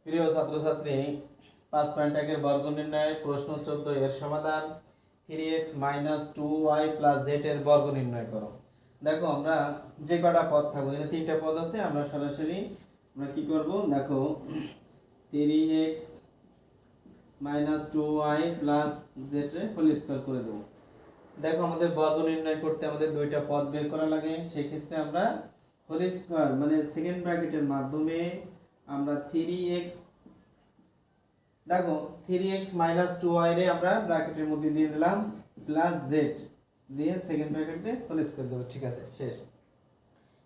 প্রিয় ছাত্রছাত্রী 5.1 এর বর্গ নির্ণয় প্রশ্ন 14 এর সমাধান 3x - 2y + z এর বর্গ নির্ণয় করো। দেখো আমরা যে কটা পদ থাকবে, এখানে তিনটা পদ আছে, আমরা সরাসরি আমরা কি করব, দেখো 3x - 2y + z এর হোল স্কয়ার করে দেব। দেখো আমাদের বর্গ নির্ণয় করতে আমাদের দুইটা পদ বের করা লাগে, সেই ক্ষেত্রে আমরা হোল স্কয়ার মানে সেকেন্ড ব্র্যাকেটের মাধ্যমে আমরা 3x, দেখো 3x - 2y রে আমরা ব্র্যাকেটের মধ্যে দিয়ে দিলাম প্লাস z দিয়ে সেকেন্ড ব্র্যাকেটে হোল স্কয়ার দেব। ঠিক আছে, শেষ।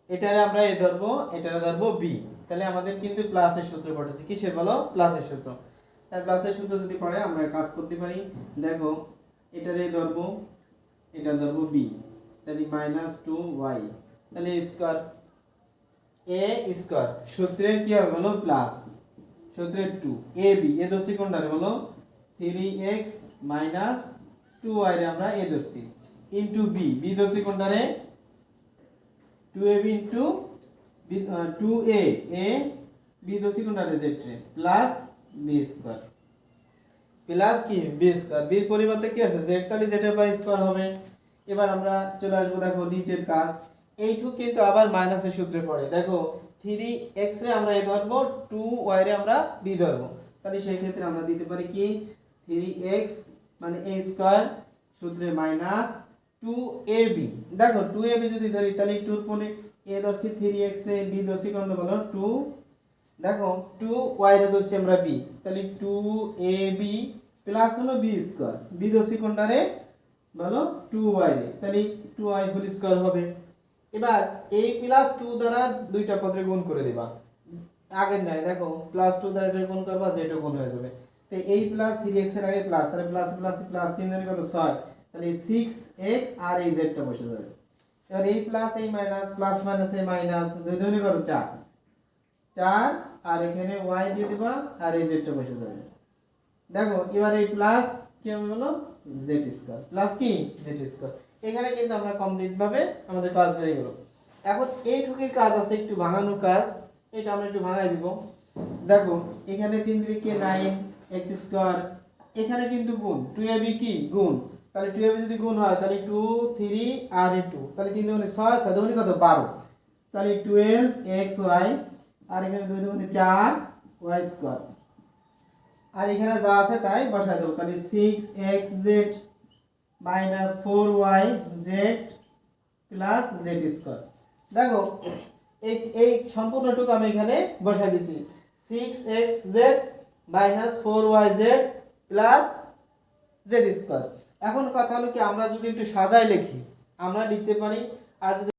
এটারে আমরা এ ধরবো, এটারে ধরবো b। তাহলে আমাদের কিন্তু প্লাসের সূত্র পড়েছে, কিসের বলো? প্লাসের সূত্র। তাই প্লাসের সূত্র যদি পড়ে আমরা কাজ করতে পারি। দেখো এটারে ধরবো, এটা ধরবো b, তাহলে -2y, তাহলে স্কয়ার a স্কয়ার সূত্রের কি হবে বলো? প্লাস সূত্রের 2 ab, এ ধরছি কোনটারে বলো? 3x - 2y রে আমরা এ ধরছি, ইনটু b, b ধরছি কোনটারে? 2ab into 2a, a b ধরছি কোনটারে? z রে, প্লাস b স্কয়ার, প্লাস কি b স্কয়ার, b এর পরিবর্তে কি আছে? z, তাহলে z এর পাওয়ার স্কয়ার হবে। এবার আমরা চলে আসবো, দেখো নিচের কাজ, এইটুকু কিন্তু আবার মাইনাসের সূত্রে পড়ে। দেখো 3x রে আমরা a ধরবো, 2y রে আমরা b ধরবো, তাহলে সেই ক্ষেত্রে আমরা দিতে পারি কি 3x মানে a স্কয়ার সূত্রে মাইনাস 2ab। দেখো 2ab যদি ধরি তাহলে 2 এর পরে a ধরছি 3x রে, b ধরছি কত বলো? 2। দেখো 2y রে ধরছি আমরা b, তাহলে 2ab প্লাস হলো b স্কয়ার, b ধরছি কোনটারে বলো? 2y রে, তাহলে 2y হোল স্কয়ার হবে। এবার a প্লাস 2 দ্বারা দুইটা পদে গুণ করে দিবা, আগের নাই। দেখো প্লাস 2 দ্বারা এটা গুণ করবা, যেটা গুণ হয়ে যাবে। তো a প্লাস 3x এর আগে প্লাস, তাহলে প্লাস প্লাস প্লাস 3 এর কত? 6, তাহলে 6x আর এই z টা বসে যাবে। এবার a plus a minus plus minus a minus, দুই দুই কত? 4, 4 আর এখানে y দিয়ে দিবা আর এই z টা বসে যাবে। দেখো এবার এই প্লাস কি হবে বলো? z স্কয়ার, প্লাস কি z স্কয়ার। এখানে কিন্তু আমরা কমপ্লিট ভাবে আমাদের কাজ হয়ে গেল। এখন এইটুকুই কাজ আছে, একটু ভাঙানোর কাজ, এটা আমরা একটু ভাঙাই দিব। দেখো এখানে 3 3 কে 9 x স্কয়ার, এখানে কিন্তু গুণ 2ab কি গুণ, তাহলে 2ab যদি গুণ হয় তাহলে 2 3 আর 2, তাহলে 3 দুগুণে 6, 6 দুগুণে কত? 12, তাহলে 12xy, আর এখানে 2 দুগুণে 4y স্কয়ার, আর এখানে যা আছে তাই বসাই দেব। তাহলে 6xz - 4yz plus z square. দেখো এই সম্পূর্ণটুকু আমি এখানে বসাই দিছি, 6xz - 4yz plus z square. এখন কথা হলো কি, আমরা যদি একটু সাজায় লিখি আমরা লিখতে পারি, আর যদি